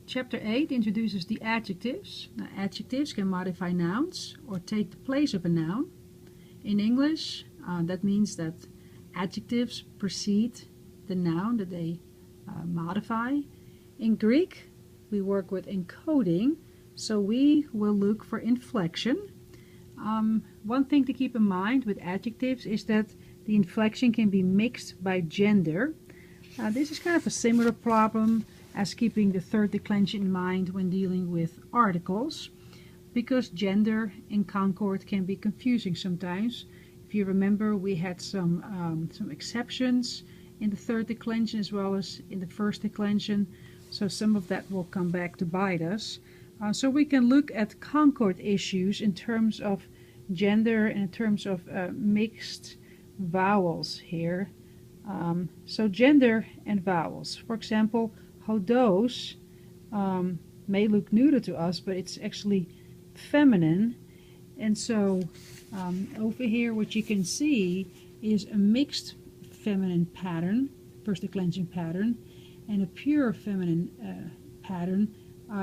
Chapter 8 introduces the adjectives. Now, adjectives can modify nouns or take the place of a noun. In English, that means that adjectives precede the noun that they modify. In Greek, we work with encoding, so we will look for inflection. One thing to keep in mind with adjectives is that the inflection can be mixed by gender. This is kind of a similar problem as keeping the third declension in mind when dealing with articles, because gender in Concord can be confusing sometimes. If you remember, we had some exceptions in the third declension as well as in the first declension, so some of that will come back to bite us. So we can look at Concord issues in terms of gender and in terms of mixed vowels here. So gender and vowels. For example, hodos may look neuter to us, but it's actually feminine. And so over here what you can see is a mixed feminine pattern, first declension pattern, and a pure feminine pattern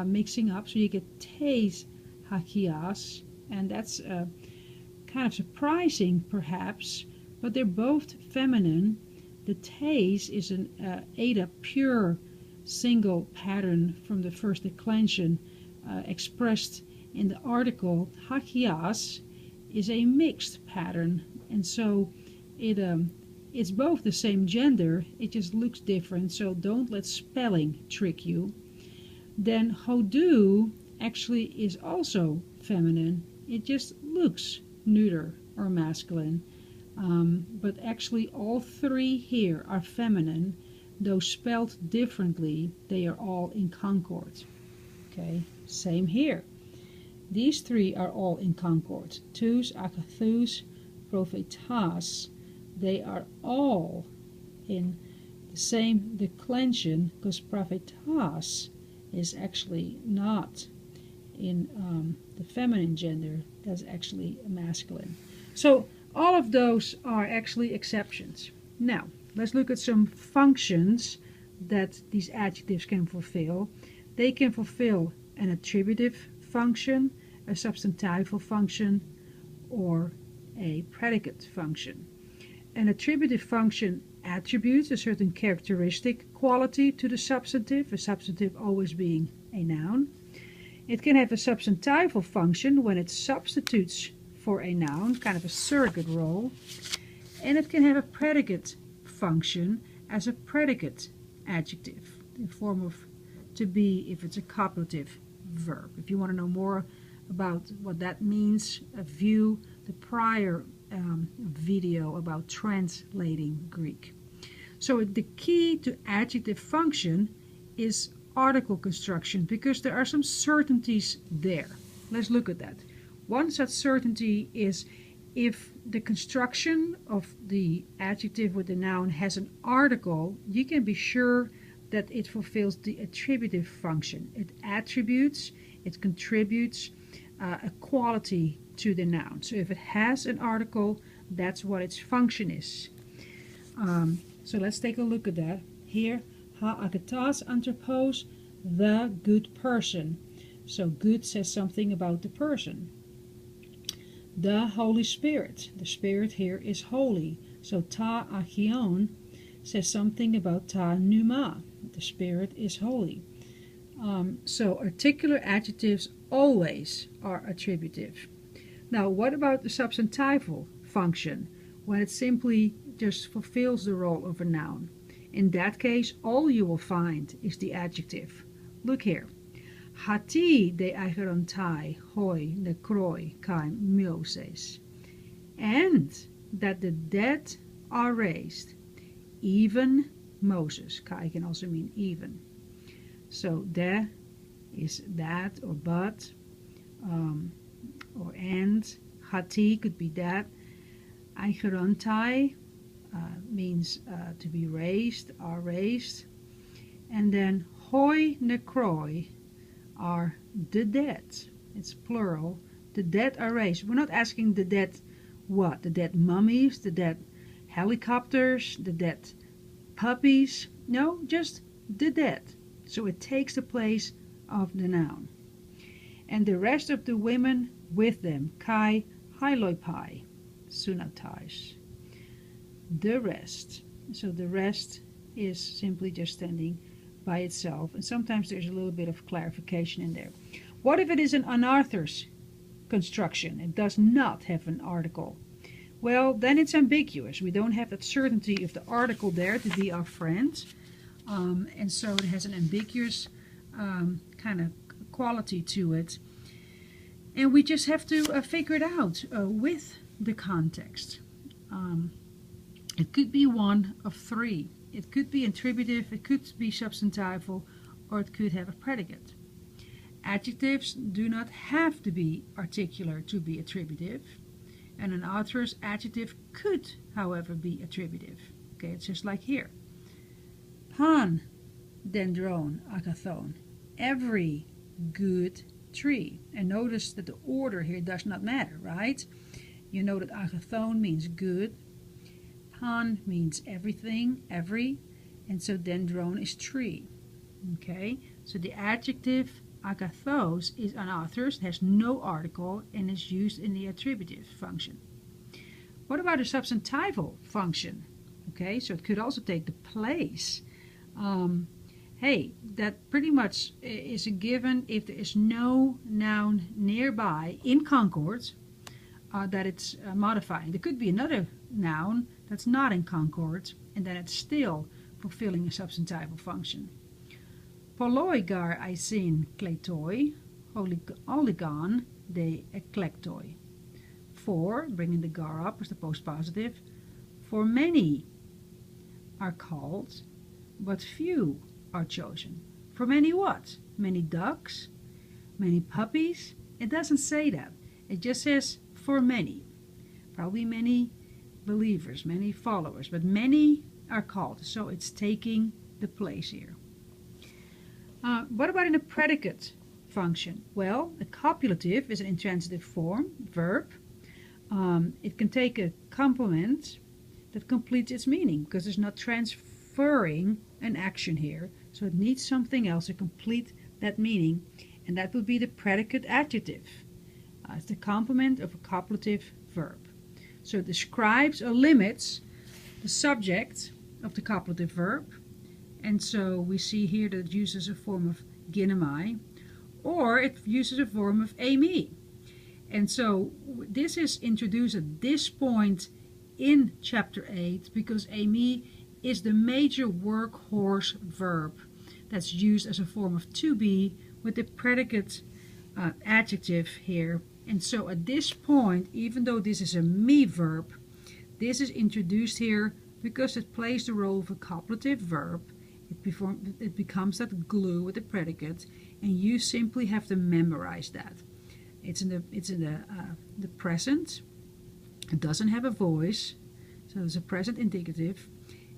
mixing up. So you get tes hakias, and that's kind of surprising perhaps, but they're both feminine. The tes is an eta pure single pattern from the first declension expressed in the article. Hakias is a mixed pattern, and so it's both the same gender, it just looks different, so don't let spelling trick you. Then hodu actually is also feminine, it just looks neuter or masculine, but actually all three here are feminine, though spelled differently. They are all in Concord. Okay, same here. These three are all in Concord. Tous, akathus, prophetas. They are all in the same declension, because prophetas is actually not in the feminine gender. That's actually masculine. So all of those are actually exceptions. Now, let's look at some functions that these adjectives can fulfill. They can fulfill an attributive function, a substantival function, or a predicate function. An attributive function attributes a certain characteristic quality to the substantive, a substantive always being a noun. It can have a substantival function when it substitutes for a noun, kind of a surrogate role. And it can have a predicate function as a predicate adjective, in form of to be if it's a copulative verb. If you want to know more about what that means, view the prior video about translating Greek. So the key to adjective function is article construction, because there are some certainties there. Let's look at that. One such certainty is if the construction of the adjective with the noun has an article, you can be sure that it fulfills the attributive function. It attributes, it contributes a quality to the noun. So if it has an article, that's what its function is. So let's take a look at that. Here, ha akatas anthropos, the good person. So good says something about the person. The Holy Spirit. The Spirit here is holy. So ta achion says something about ta pneuma. The Spirit is holy. So articular adjectives always are attributive. Now, what about the substantival function, when it simply just fulfills the role of a noun? In that case, all you will find is the adjective. Look here. Hati de agerontai hoi nekroi kai Moses. And that the dead are raised, even Moses. Kai can also mean even. So de is that or but, or and. Hati could be that. Agerontai means to be raised, are raised. And then hoi nekroi are the dead. It's plural. The dead are raised. We're not asking the dead what? The dead mummies, the dead helicopters, the dead puppies. No, just the dead. So it takes the place of the noun. And the rest of the women with them, kai hailoipai, sunatais. The rest. So the rest is simply just standing by itself, and sometimes there's a little bit of clarification in there. What if it is an unauthorized construction? It does not have an article. Well, then it's ambiguous. We don't have that certainty of the article there to be our friend, and so it has an ambiguous kind of quality to it, and we just have to figure it out with the context. It could be one of three. It could be attributive, it could be substantival, or it could have a predicate. Adjectives do not have to be articular to be attributive, and an author's adjective could, however, be attributive. Okay, it's just like here. Pan dendron agathon, every good tree. And notice that the order here does not matter, right? You know that agathon means good, pan means everything, every, and so dendron is tree. Okay, so the adjective agathos is unauthorized, has no article, and is used in the attributive function. What about a substantival function? Okay, so it could also take the place. Hey, that pretty much is a given if there is no noun nearby in concord that it's modifying. There could be another noun that's not in concord, and then it's still fulfilling a substantival function. Poloigar aisin kleitoi, oligon de eklektoi. For, bringing the gar up as the postpositive, for many are called, but few are chosen. For many what? Many ducks? Many puppies? It doesn't say that. It just says for many. Probably many believers, many followers, but many are called. So it's taking the place here. What about in a predicate function? Well, a copulative is an intransitive form, verb. It can take a complement that completes its meaning because it's not transferring an action here. So it needs something else to complete that meaning, and that would be the predicate adjective. It's the complement of a copulative verb. So it describes or limits the subject of the copulative verb. And so we see here that it uses a form of ginemai, or it uses a form of ami. And so this is introduced at this point in chapter 8 because ami is the major workhorse verb that's used as a form of to be with the predicate adjective here. And so at this point, even though this is a me verb, this is introduced here because it plays the role of a copulative verb. It becomes that glue with the predicate, and you simply have to memorize that. It's in the present. It doesn't have a voice, so it's a present indicative.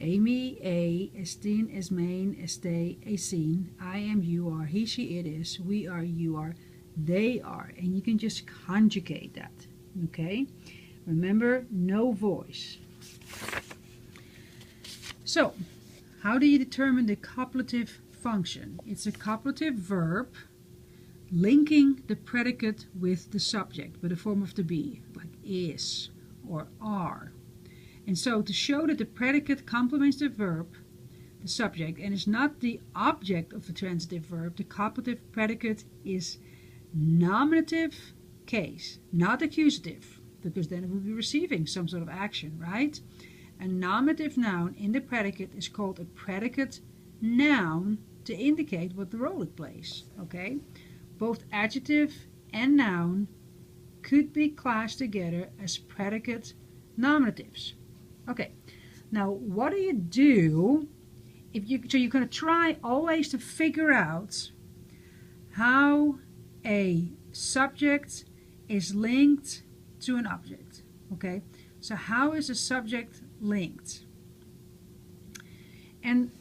Amy, a, estin, esmain, este, esin, I am, you are, he, she, it is, we are, you are, they are, and you can just conjugate that. Okay, remember, no voice. So how do you determine the copulative function? It's a copulative verb linking the predicate with the subject with a form of to be, like is or are. And so to show that the predicate complements the verb, the subject, and is not the object of the transitive verb, the copulative predicate is nominative case, not accusative, because then it would be receiving some sort of action, right? A nominative noun in the predicate is called a predicate noun to indicate what the role it plays. Okay, both adjective and noun could be classed together as predicate nominatives. Okay, now what do you do if so you're going to try always to figure out how a subject is linked to an object. Okay, so how is a subject linked? And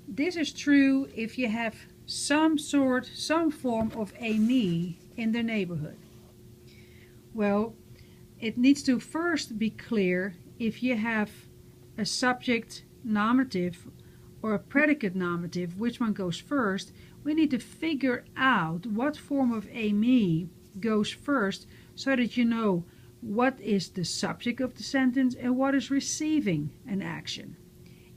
this is true if you have some form of a me in the neighborhood. Well, it needs to first be clear if you have a subject nominative or a predicate nominative, which one goes first. we need to figure out what form of a me goes first so that you know what is the subject of the sentence and what is receiving an action.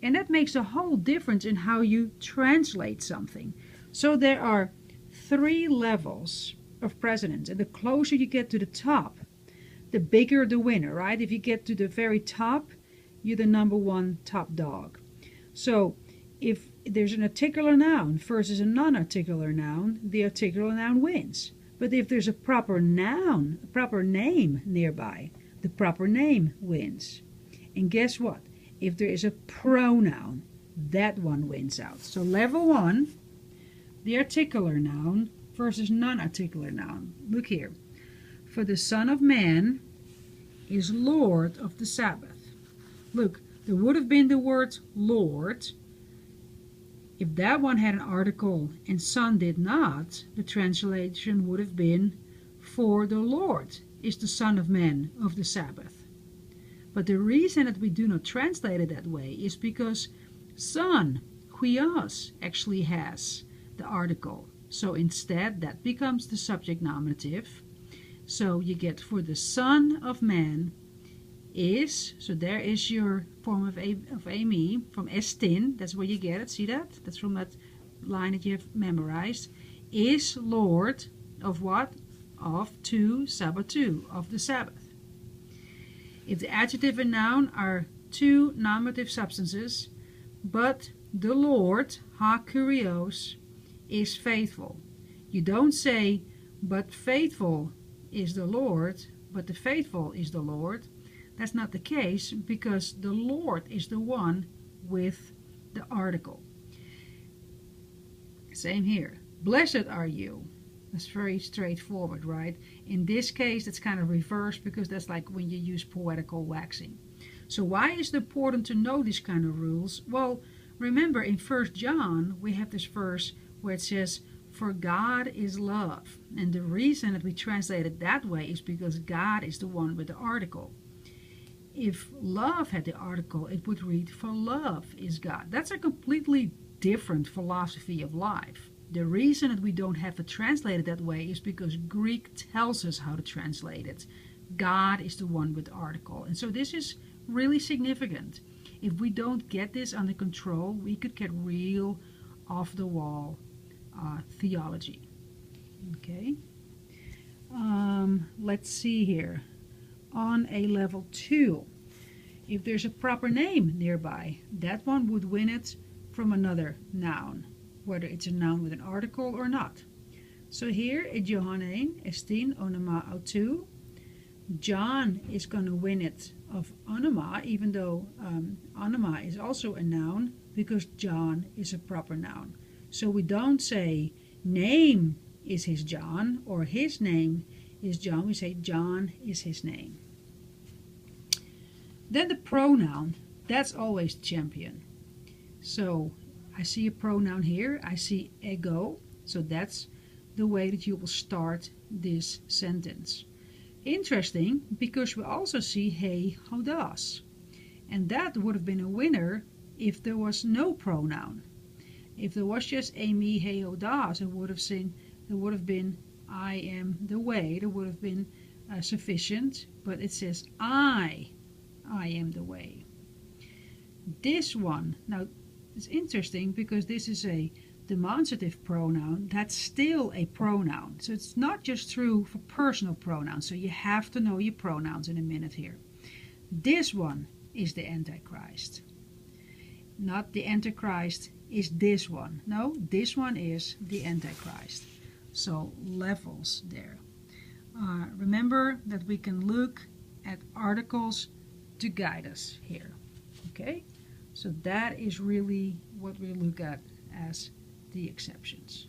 And that makes a whole difference in how you translate something. So there are 3 levels of precedence, and the closer you get to the top, the bigger the winner, right? If you get to the very top, you're the #1 top dog. So if there's an articular noun versus a non-articular noun, the articular noun wins. But if there's a proper noun, a proper name nearby, the proper name wins. And guess what? If there is a pronoun, that one wins out. So level 1, the articular noun versus non-articular noun. Look here. For the Son of Man is Lord of the Sabbath. Look, there would have been the word Lord. If that one had an article and Son did not, the translation would have been, for the Lord is the Son of Man of the Sabbath. But the reason that we do not translate it that way is because Son, huios, actually has the article. So instead that becomes the subject nominative. So you get for the Son of Man is, so there is your form of a me from estin, that's where you get it, see that? That's from that line that you have memorized. Is Lord of what? Of tu sabbatu, of the Sabbath. If the adjective and noun are 2 nominative substances, but the Lord, ha kurios, is faithful. You don't say, but faithful is the Lord, but the faithful is the Lord. That's not the case because the Lord is the one with the article. Same here. Blessed are you. That's very straightforward, right? In this case, it's kind of reversed because that's like when you use poetical waxing. So why is it important to know these kind of rules? Well, remember in 1 John, we have this verse where it says, for God is love. And the reason that we translate it that way is because God is the one with the article. If love had the article, it would read, for love is God. That's a completely different philosophy of life. The reason that we don't have to translate it that way is because Greek tells us how to translate it. God is the one with the article. And so this is really significant. If we don't get this under control, we could get real off-the-wall theology. Okay. Let's see here. On a level 2, if there's a proper name nearby, that one would win it from another noun, whether it's a noun with an article or not. So here at Johannine, estin onoma autu, John is going to win it of onoma, even though onoma is also a noun, because John is a proper noun. So we don't say name is his John or his name is John. We say John is his name. Then the pronoun, that's always champion. So I see a pronoun here. I see ego. So that's the way that you will start this sentence. Interesting, because we also see he hodas. And that would have been a winner if there was no pronoun. If there was just a me, he hodas, it would have been I am the way. There would have been sufficient, but it says I am the way. This one, now it's interesting because this is a demonstrative pronoun. That's still a pronoun. So it's not just true for personal pronouns. So you have to know your pronouns in a minute here. This one is the Antichrist. Not the Antichrist is this one. No, this one is the Antichrist. So levels there. Remember that we can look at articles to guide us here. Okay, so that is really what we look at as the exceptions.